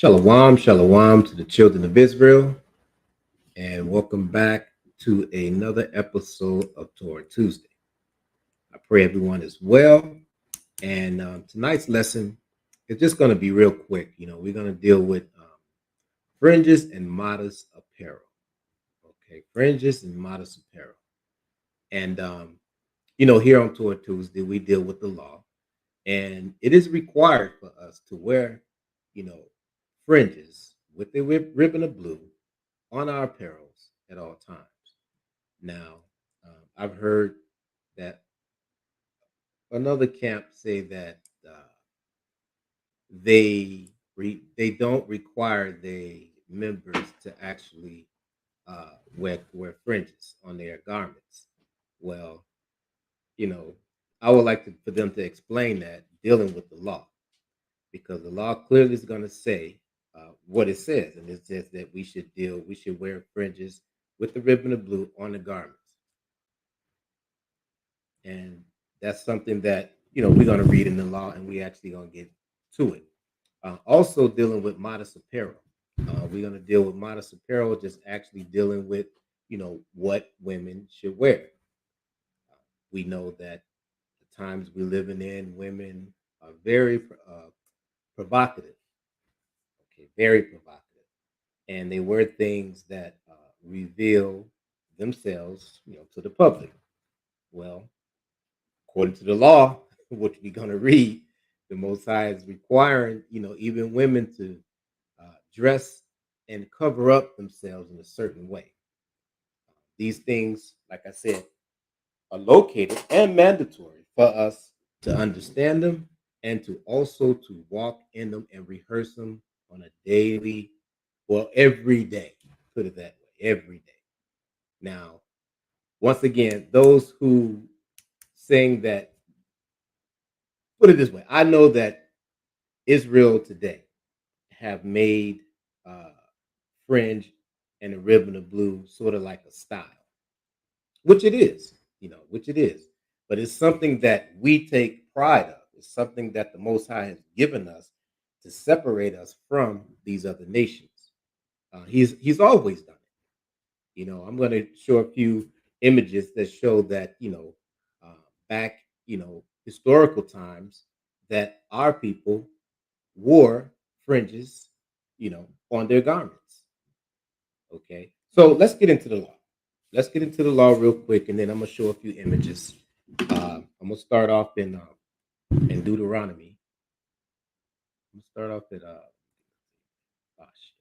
Shalom, shalom to the children of Israel, and welcome back to another episode of Torah Tuesday. I pray everyone is well, and tonight's lesson is just going to be real quick. We're going to deal with fringes and modest apparel. Okay, fringes and modest apparel. And, here on Torah Tuesday, we deal with the law, and it is required for us to wear, you know, fringes with a ribbon of blue on our apparels at all times. Now, I've heard that another camp say that they don't require the members to actually wear fringes on their garments. Well, you know, I would like for them to explain that dealing with the law, because the law clearly is going to say what it says, and it says that we should wear fringes with the ribbon of blue on the garments, and that's something that we're going to read in the law, and we actually going to get to it. Also, dealing with modest apparel, we're going to deal with modest apparel, just actually dealing with what women should wear. We know that the times we're living in, women are very provocative. Okay, very provocative, and they wear things that reveal themselves, to the public. Well, according to the law, which we're going to read, the Most High is requiring, even women to dress and cover up themselves in a certain way. These things, like I said, are located and mandatory for us to understand them and to also to walk in them and rehearse them on a daily, well, every day. Put it that way, every day. Now, once again, those who saying that, put it this way, I know that Israel today have made uh, fringe and a ribbon of blue sort of like a style, which it is, which it is. But it's something that we take pride of. It's something that the Most High has given us to separate us from these other nations. He's always done it. I'm going to show a few images that show that back historical times that our people wore fringes on their garments. Okay, so let's get into the law. Let's get into the law real quick, and then I'm gonna show a few images. I'm gonna start off in Deuteronomy. I'm gonna start off at gosh,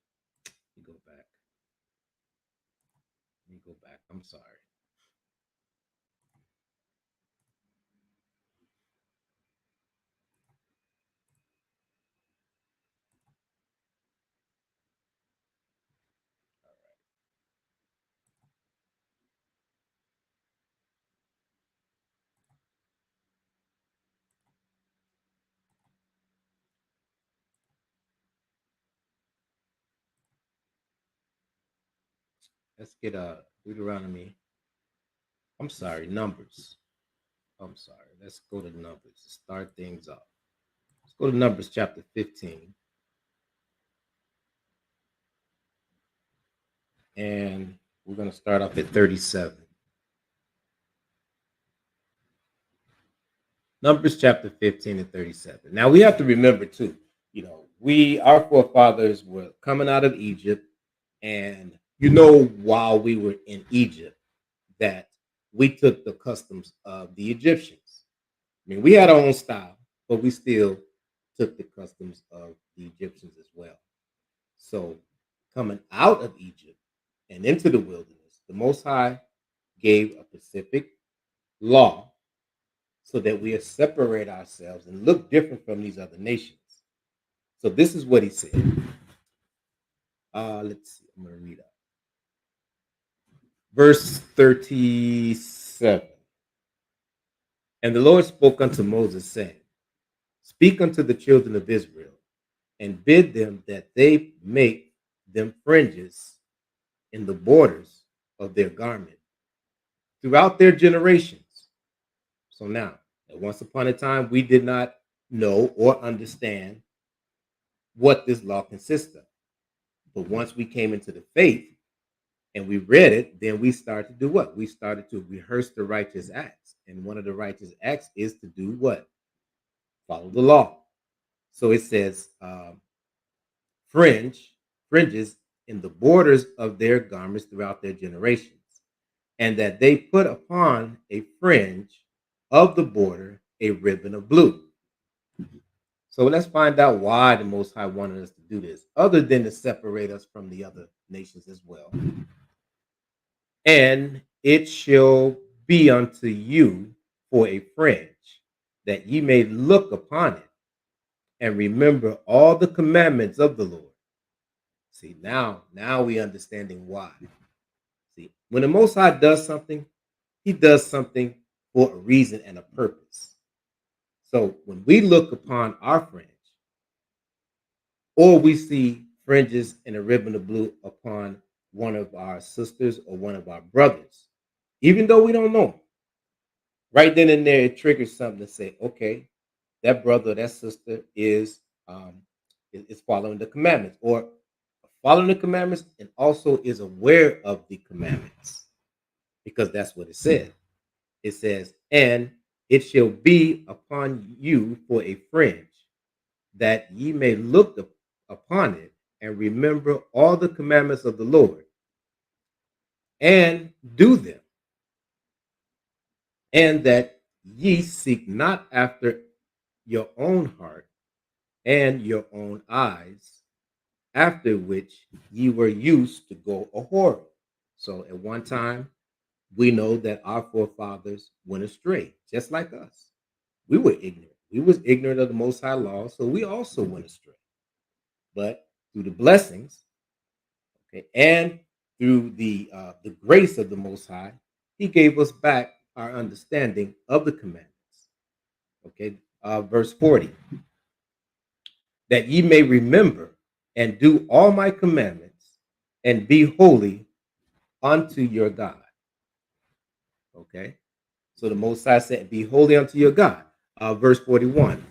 let me go back. Let me go back. I'm sorry. Let's get Deuteronomy. I'm sorry, Numbers. I'm sorry. Let's go to Numbers to start things off. Let's go to Numbers chapter 15. And we're going to start off at 37. Numbers chapter 15 and 37. Now we have to remember too, our forefathers were coming out of Egypt, and while we were in Egypt, that we took the customs of the Egyptians. I mean, we had our own style, but we still took the customs of the Egyptians as well. So coming out of Egypt and into the wilderness, the Most High gave a specific law so that we separate ourselves and look different from these other nations. So this is what he said. Let's see. I'm going to read up. Verse 37. And the Lord spoke unto Moses, saying, Speak unto the children of Israel, and bid them that they make them fringes in the borders of their garment throughout their generations. So now, once upon a time, we did not know or understand what this law consists of. But once we came into the faith and we read it, then we started to do what? We started to rehearse the righteous acts. And one of the righteous acts is to do what? Follow the law. So it says, fringes in the borders of their garments throughout their generations, and that they put upon a fringe of the border a ribbon of blue. So let's find out why the Most High wanted us to do this, other than to separate us from the other nations as well. And it shall be unto you for a fringe, that ye may look upon it and remember all the commandments of the Lord. See, now we understanding why. See, when the Most High does something, he does something for a reason and a purpose. So when we look upon our fringe, or we see fringes and a ribbon of blue upon one of our sisters or one of our brothers, even though we don't know them, right then and there, it triggers something to say, okay, that brother, that sister is following the commandments, or following the commandments, and also is aware of the commandments, because that's what it said. It says, and it shall be upon you for a fringe, that ye may look upon it and remember all the commandments of the Lord and do them, and that ye seek not after your own heart and your own eyes, after which ye were used to go a whoring. So at one time, we know that our forefathers went astray, just like us. We were ignorant. We was ignorant of the Most High law, so we also went astray. But through the blessings, okay, and through the grace of the Most High, He gave us back our understanding of the commandments. Okay, verse 40, that ye may remember and do all my commandments and be holy unto your God. Okay, so the Most High said, be holy unto your God. Verse 41,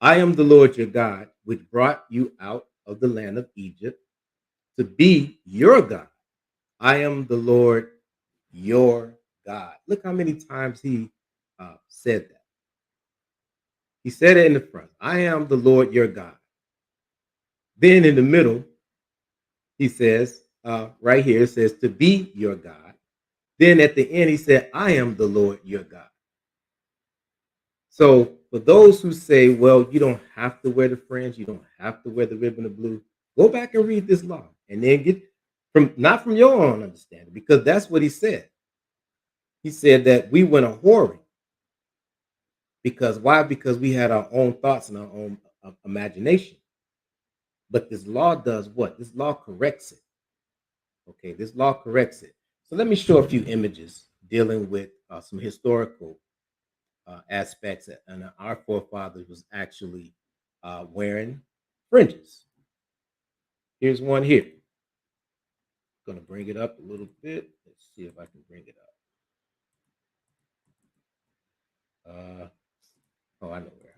I am the Lord your God, which brought you out of the land of Egypt to be your God. I am the Lord your God. Look how many times he said that. He said it in the front. I am the Lord your God. Then in the middle, he says, right here, it says to be your God. Then at the end, he said, I am the Lord your God. So for those who say, well, you don't have to wear the fringe, you don't have to wear the ribbon of blue, go back and read this law and then get from not from your own understanding, because that's what he said. He said that we went a whoring. Because why? Because we had our own thoughts and our own imagination. But this law does what? This law corrects it. Okay, this law corrects it. So let me show a few images dealing with some historical aspects, and our forefathers was actually wearing fringes. Here's one here. Going to bring it up a little bit. Let's see if I can bring it up. Oh, I know where.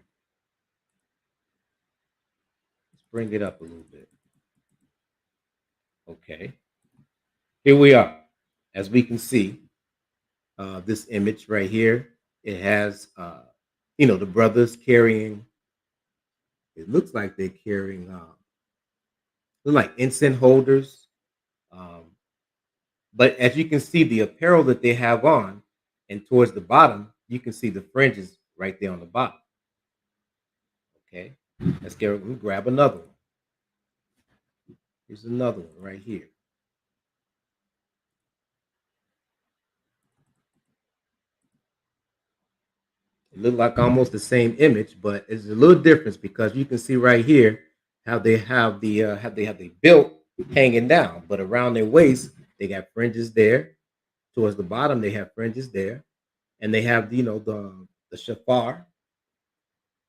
Let's bring it up a little bit. Okay. Here we are. As we can see, this image right here, it has, the brothers carrying, it looks like they're carrying, like incense holders. Um, but as you can see, the apparel that they have on, and towards the bottom, you can see the fringes right there on the bottom. Okay. Let me grab another one. Here's another one right here. It looked like almost the same image, but it's a little difference because you can see right here how they have the belt hanging down, but around their waist they got fringes there. Towards the bottom they have fringes there, and they have the shafar,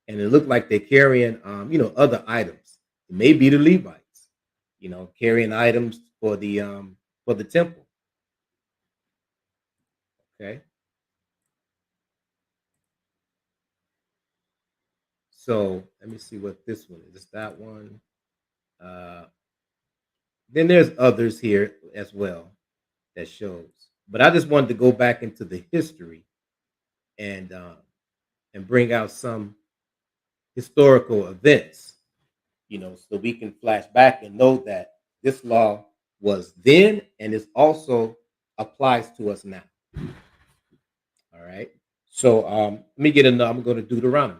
and it looked like they're carrying other items. It may be the Levites, carrying items for the temple. Okay, so let me see what this one is. Is that one? Uh, then there's others here as well that shows. But I just wanted to go back into the history and and bring out some historical events, so we can flash back and know that this law was then and it also applies to us now. All right. So let me get another. I'm going to Deuteronomy.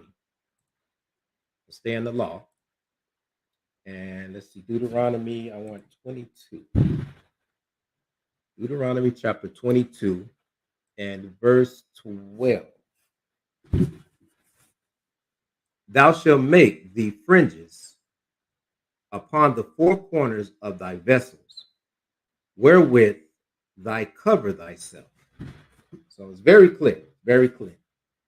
Stay in the law. And let's see, Deuteronomy, I want 22. Deuteronomy chapter 22 and verse 12. Thou shalt make the fringes upon the four corners of thy vessels, wherewith thy cover thyself. So it's very clear, very clear.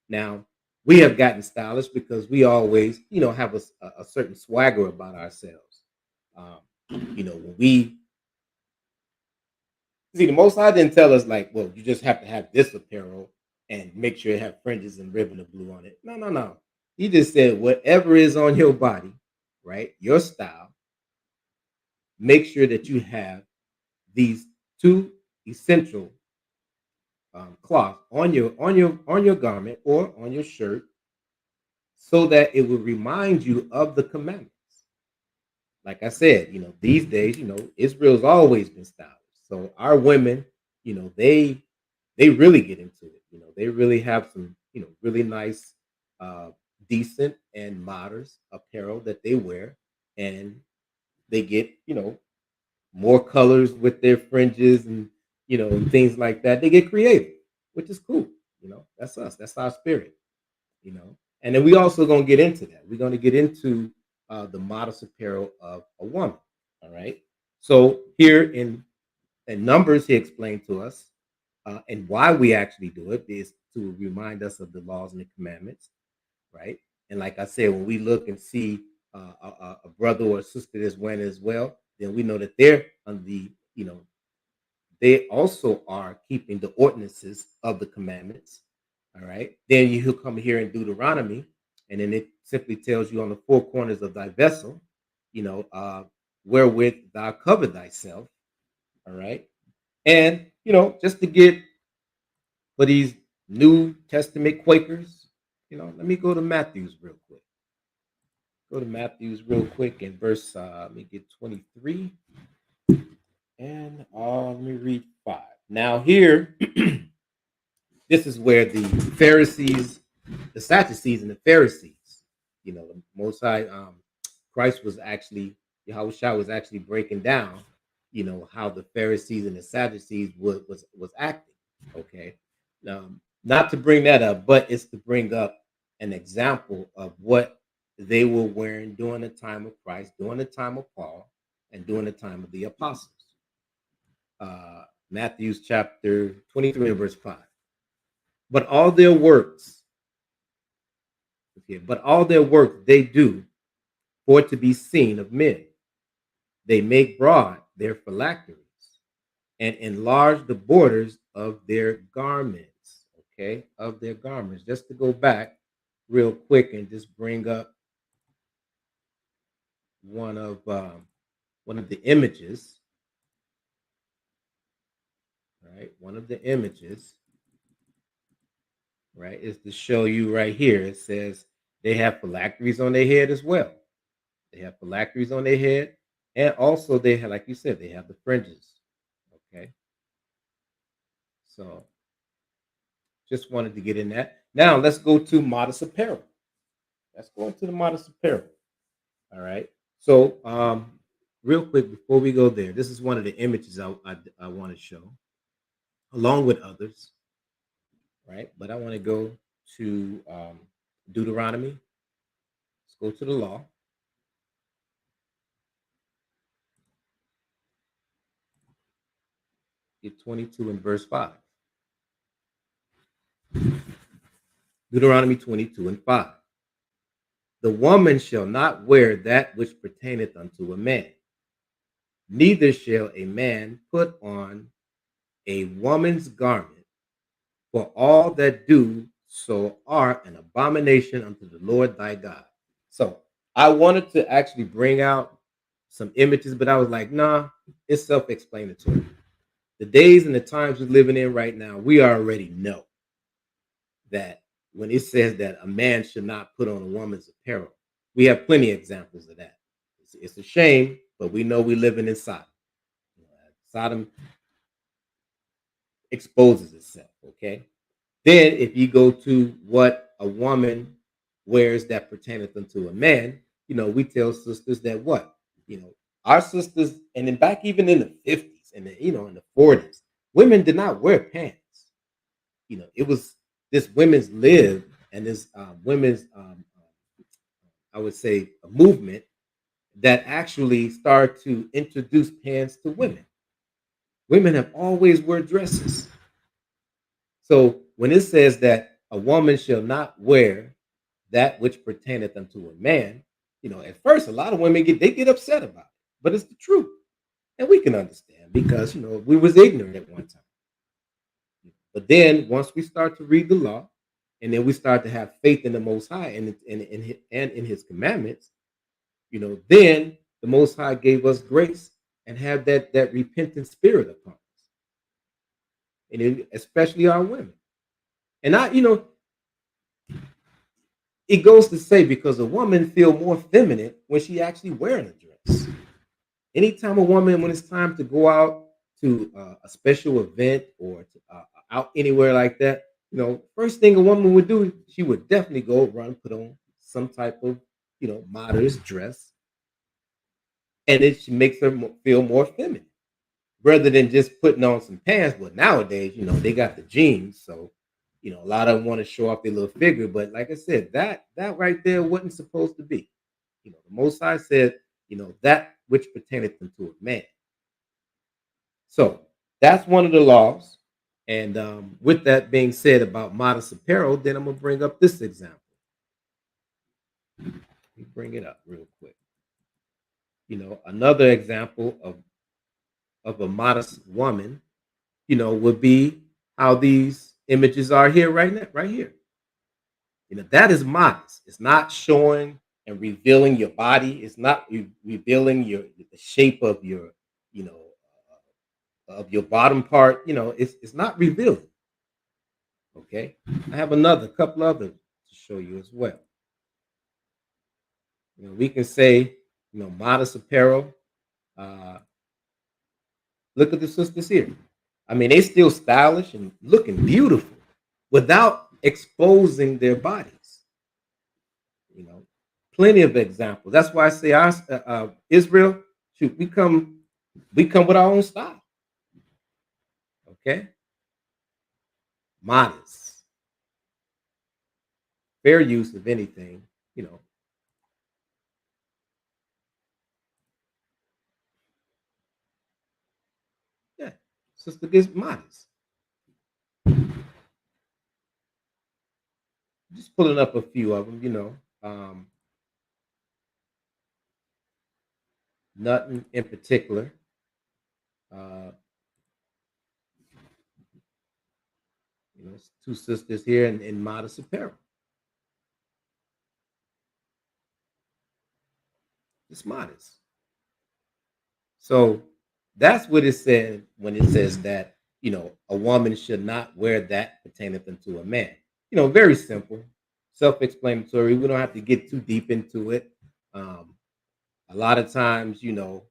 Now, we have gotten stylish because we always, have a certain swagger about ourselves. When we see, the Most High didn't tell us like, well, you just have to have this apparel and make sure it have fringes and ribbon of blue on it. No, no, no. He just said whatever is on your body, right? Your style. Make sure that you have these two essential cloth on your garment or on your shirt, so that it will remind you of the commandments. Like I said, these days, Israel's always been stylish. So our women, they really get into it. They really have some, really nice, uh, decent and modest apparel that they wear, and they get, more colors with their fringes and and things like that. They get creative, which is cool. That's us. That's our spirit. you know. And then we also gonna get into that. We're gonna get into the modest apparel of a woman. All right. So here in Numbers, he explained to us, and why we actually do it is to remind us of the laws and the commandments, right? And like I said, when we look and see a brother or a sister that's wearing it as well, then we know that they're on they also are keeping the ordinances of the commandments. All right. Then you come here in Deuteronomy, and then it simply tells you on the four corners of thy vessel, you know, uh, wherewith thou cover thyself. All right. And, just to get for these New Testament Quakers, let me go to Matthew's real quick. Go to Matthew's real quick in verse, let me get 23. And let me read 5. Now, here, this is where the Pharisees, the Sadducees, and the Pharisees, the Most High, Christ was actually, Yahushua was actually breaking down, how the Pharisees and the Sadducees was acting. Okay, not to bring that up, but it's to bring up an example of what they were wearing during the time of Christ, during the time of Paul, and during the time of the apostles. Matthew's chapter 23 and verse 5. But all their works, okay, but all their work they do for to be seen of men. They make broad their phylacteries and enlarge the borders of their garments, okay, of their garments. Just to go back real quick and just bring up one of the images, right? One of the images, right, is to show you right here. It says they have phylacteries on their head as well. They have phylacteries on their head, and also they have, like you said, they have the fringes. Okay, so just wanted to get in that. Now let's go to modest apparel. Let's go into the modest apparel. All right. So, real quick before we go there, this is one of the images I want to show, along with others. Right, but I want to go to Deuteronomy. Let's go to the law. Get 22 and verse 5. Deuteronomy 22 and 5. The woman shall not wear that which pertaineth unto a man, neither shall a man put on a woman's garment, for all that do so are an abomination unto the Lord thy God. So I wanted to actually bring out some images, but I was like, nah, it's self-explanatory. The days and the times we're living in right now, we already know that when it says that a man should not put on a woman's apparel, we have plenty of examples of that. It's a shame, but we know we're living in Sodom. Sodom exposes itself, okay? Then, if you go to what a woman wears that pertaineth unto a man, we tell sisters that what? Our sisters, and then back even in the 50s and in the 40s, women did not wear pants. It was this women's live and this women's, I would say, a movement that actually started to introduce pants to women. Women have always worn dresses. So when it says that a woman shall not wear that which pertaineth unto a man, at first a lot of women get upset about it, but it's the truth, and we can understand because we was ignorant at one time. But then once we start to read the law, and then we start to have faith in the Most High and in His commandments, then the Most High gave us grace and have that repentant spirit upon us, and especially our women. And it goes to say because a woman feel more feminine when she actually wearing a dress. Anytime a woman, when it's time to go out to a special event or to, out anywhere like that, first thing a woman would do, she would definitely go run, put on some type of, modest dress, and it makes her feel more feminine rather than just putting on some pants. But nowadays, they got the jeans, so a lot of them want to show off their little figure. But like I said, that right there wasn't supposed to be. The Most High said, that which pertaineth unto a man. So that's one of the laws. And with that being said about modest apparel, then I'm gonna bring up this example. Let me bring it up real quick. Another example of a modest woman, would be how these images are here right now, right here. That is modest. It's not showing and revealing your body. It's not revealing the shape of your, you know, of your bottom part. It's not revealing. Okay. I have another couple others to show you as well. We can say, modest apparel. Uh, Look at the sisters here. I mean, they still stylish and looking beautiful without exposing their bodies. You know, Plenty of examples. That's why I say Israel, shoot, we come with our own style. Okay, modest, fair use of anything. You know, yeah, sister gets modest. Just pulling up a few of them. Nothing in particular. Uh, two sisters here in modest apparel. It's modest. So that's what it said when it says that, a woman should not wear that pertaineth unto a man. Very simple, self-explanatory. We don't have to get too deep into it. Um, a lot of times, when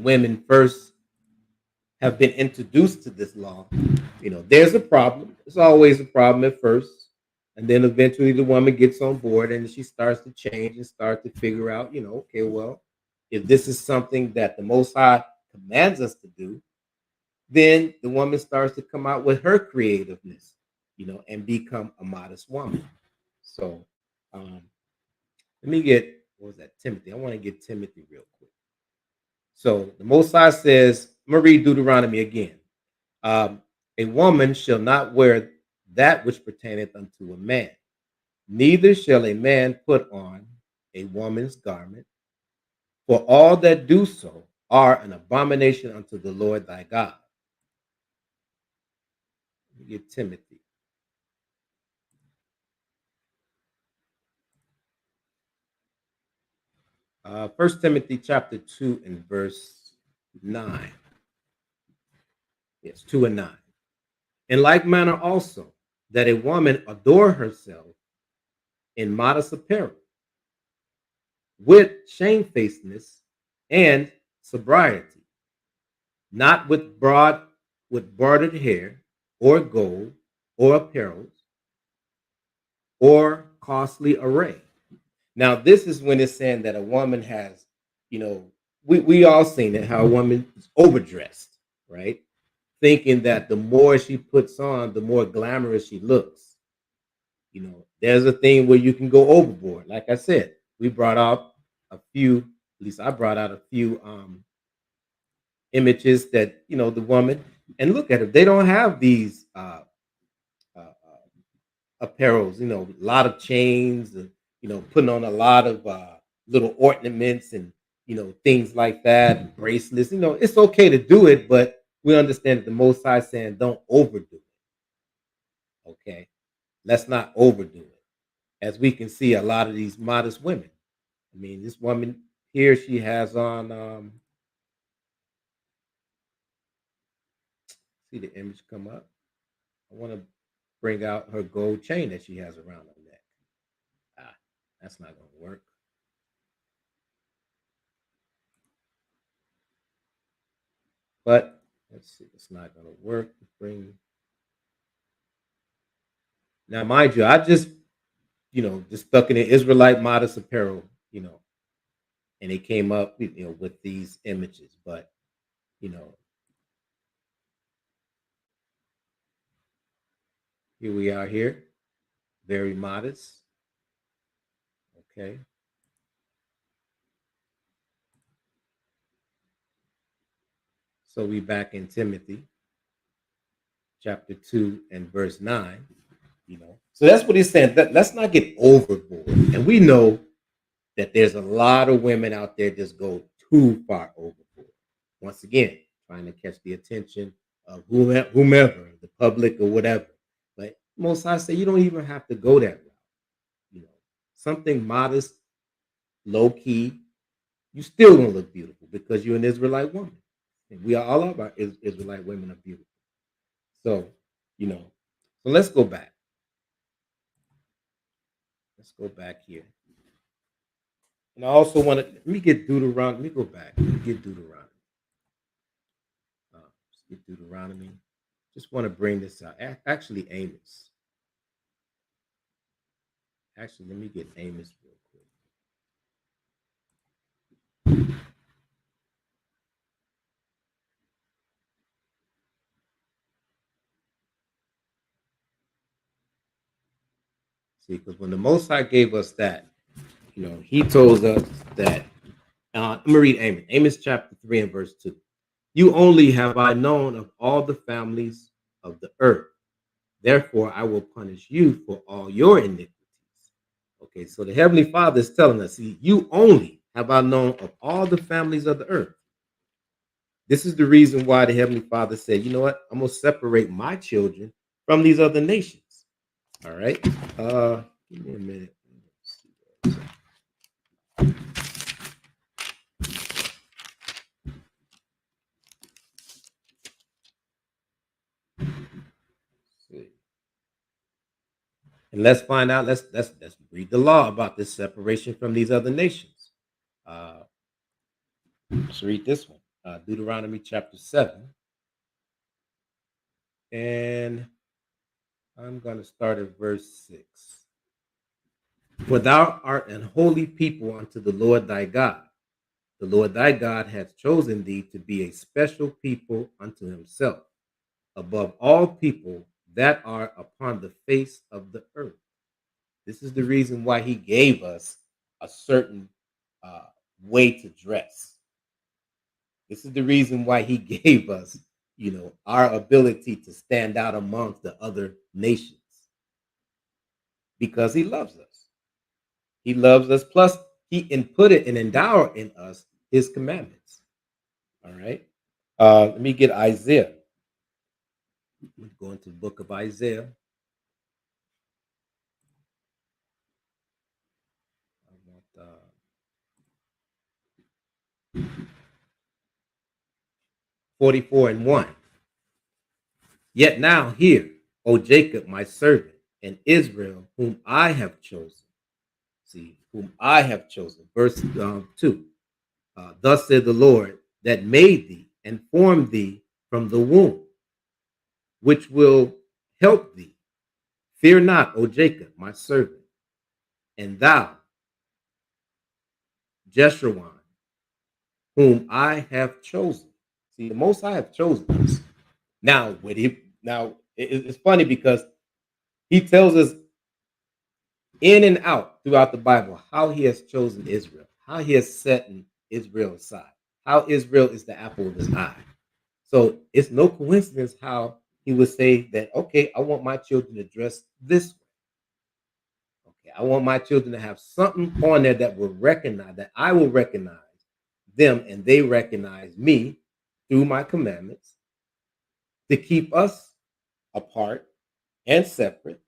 women first have been introduced to this law, there's a problem. It's always a problem at first. And then eventually the woman gets on board and she starts to change and start to figure out, okay, well, if this is something that the Most High commands us to do, then the woman starts to come out with her creativeness, and become a modest woman. So let me get, what was that, Timothy? I want to get Timothy real quick. So the Most High says, I'm going to read Deuteronomy again. Um, a woman shall not wear that which pertaineth unto a man, neither shall a man put on a woman's garment, for all that do so are an abomination unto the Lord thy God. Let me get Timothy. First Timothy chapter 2 and verse 9. Yes, 2 and 9. In like manner also, that a woman adore herself in modest apparel, with shamefacedness and sobriety, not with broidered hair, or gold, or apparel, or costly array. Now, this is when it's saying that a woman has, you know, we all seen it, how a woman is overdressed, right? Thinking that the more she puts on, the more glamorous she looks. You know, there's a thing where you can go overboard. Like I said, we brought out a few, at least I brought out a few images that, the woman, and look at her. They don't have these apparels, a lot of chains, and, putting on a lot of little ornaments and, things like that, and bracelets. It's okay to do it, but we understand that the Most High is saying don't overdo it. Okay. Let's not overdo it. As we can see, a lot of these modest women. I mean, this woman here, she has on, see the image come up. I want to bring out her gold chain that she has around her neck. Ah, that's not going to work. But let's see, it's not going to work. Bring now, mind you, I just stuck in the Israelite modest apparel, and it came up, with these images. But you know, here we are here, very modest. Okay, so we back in Timothy chapter 2 and verse 9. So that's what he's saying. Let's not get overboard. And we know that there's a lot of women out there just go too far overboard. Once again, trying to catch the attention of whomever, the public or whatever. But most I say you don't even have to go that route. You know, something modest, low key, you still gonna look beautiful because you're an Israelite woman. And we are all of our Israelite women are beautiful. So, you know, so let's go back. Let's go back here. And I also want to let me get Deuteronomy. Let me go back. Let me get Deuteronomy. Let's get Deuteronomy. Just want to bring this out. Actually, Amos. Actually, let me get Amos real quick. See, because when the Most High gave us that, He told us that. I'm gonna read Amos. Amos chapter 3 and verse 2. You only have I known of all the families of the earth. Therefore, I will punish you for all your iniquities. Okay, so the Heavenly Father is telling us, see, you only have I known of all the families of the earth. This is the reason why the Heavenly Father said, you know what? I'm going to separate my children from these other nations. All right. Give me a minute. See. And let's find out. Let's read the law about this separation from these other nations. Uh, let's read this one. Deuteronomy chapter 7. And I'm going to start at verse 6. For thou art an holy people unto the Lord thy God. The Lord thy God hath chosen thee to be a special people unto himself, above all people that are upon the face of the earth. This is the reason why he gave us a certain uh, way to dress. This is the reason why he gave us, our ability to stand out amongst the other nations, because he loves us. He loves us. Plus, he inputted and endowed in us his commandments. All right. Let me get Isaiah. Let's go into the book of Isaiah. I want 44 and 1. Yet now hear, O Jacob, my servant, and Israel, whom I have chosen. See, whom I have chosen. Verse 2. Thus said the Lord that made thee and formed thee from the womb, which will help thee. Fear not, O Jacob, my servant, and thou, Jeshurun, whom I have chosen. See, the Most I have chosen us. It's funny because he tells us in and out throughout the Bible how he has chosen Israel, how he has set Israel aside, how Israel is the apple of his eye. So it's no coincidence how he would say that, okay, I want my children to dress this way. Okay, I want my children to have something on there that will recognize, that I will recognize them and they recognize me through my commandments to keep us apart and separate,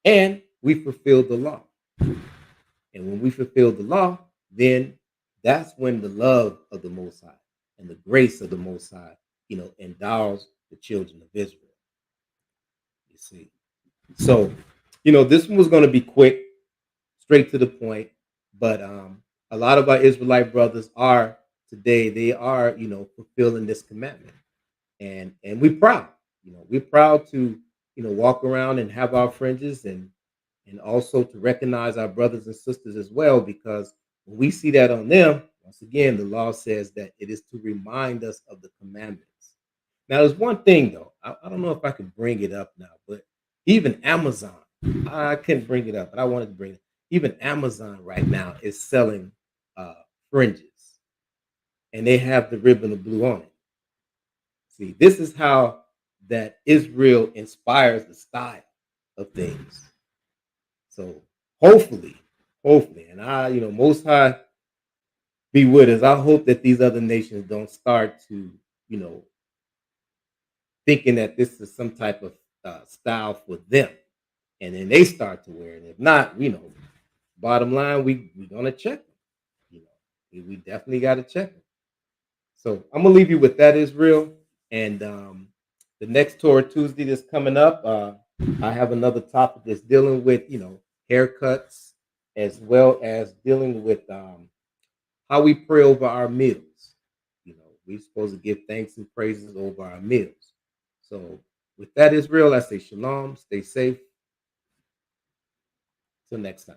and we fulfill the law. And when we fulfill the law, then that's when the love of the Most High and the grace of the Most High, endows the children of Israel. You see. So, this one was going to be quick, straight to the point. But a lot of our Israelite brothers are today, they are, fulfilling this commandment. And we're proud. We're proud to, walk around and have our fringes and also to recognize our brothers and sisters as well, because when we see that on them, once again, the law says that it is to remind us of the commandments. Now, there's one thing though, I don't know if I can bring it up now, but even Amazon, I couldn't bring it up, but I wanted to bring it. Even Amazon right now is selling uh, fringes, and they have the ribbon of blue on it. See, this is how that Israel inspires the style of things. So hopefully, and Most High be with us. I hope that these other nations don't start to, you know, thinking that this is some type of style for them, and then they start to wear it. If not, bottom line, we gonna check them. We definitely got to check them. So I'm gonna leave you with that, Israel, and the next Torah Tuesday that's coming up. I have another topic that's dealing with haircuts, as well as dealing with how we pray over our meals. We're supposed to give thanks and praises over our meals. So with that, Israel, I say shalom, stay safe. Till next time.